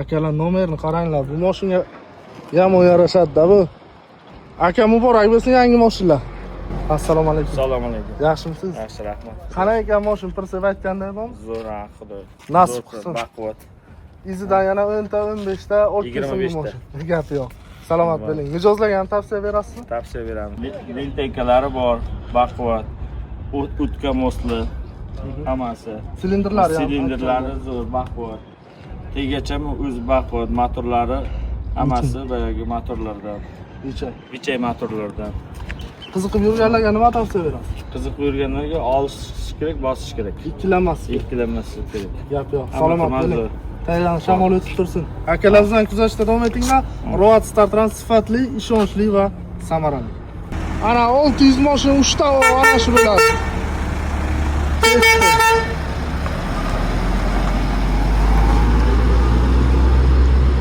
Akalar nomerini qaranglar. Bu mashina yomon yarashadi-da bu. Aka muborak bo'lsin yangi mashinalar. Assalomu alaykum. Assalomu alaykum. Yaxshimisiz? Yaxshi, rahmat. Qanday ekan mashina pirsib aytganday bormi? Zo'r, xudo. Nasib qilsin. Baquvvat. Izidan yana 10 ta, 15 ta, 25 ta. Gap yo'q. Salomat bo'ling. Mijozlarga ham tavsiya berasizmi? Tavsiya beraman. Lentekalari bor, baquvvat. O'tka mostli. Hammasi. Silindrlari ham. Silindrlari zo'r, baquvvat. Tegachami o'zi baquvvat, motorlari hammasi boyagi motorlardan. Vichay motorlardan. Qiziqib yurganlarga nima tavsiya berasiz? Qiziqib yurganlarga olish kerak, bosish kerak. Ikkilanmaslik. Ikkilanmaslik kerak. Gap yo'q. Salomat bo'ling. Tayyorlan, shamol o'tib tursin. Akalar bizdan kuzatishda davom etinglar. Road Startrans sifatli, ishonchli va samarali. Ana 600 mashina 3 ta ana shu bo'ladi.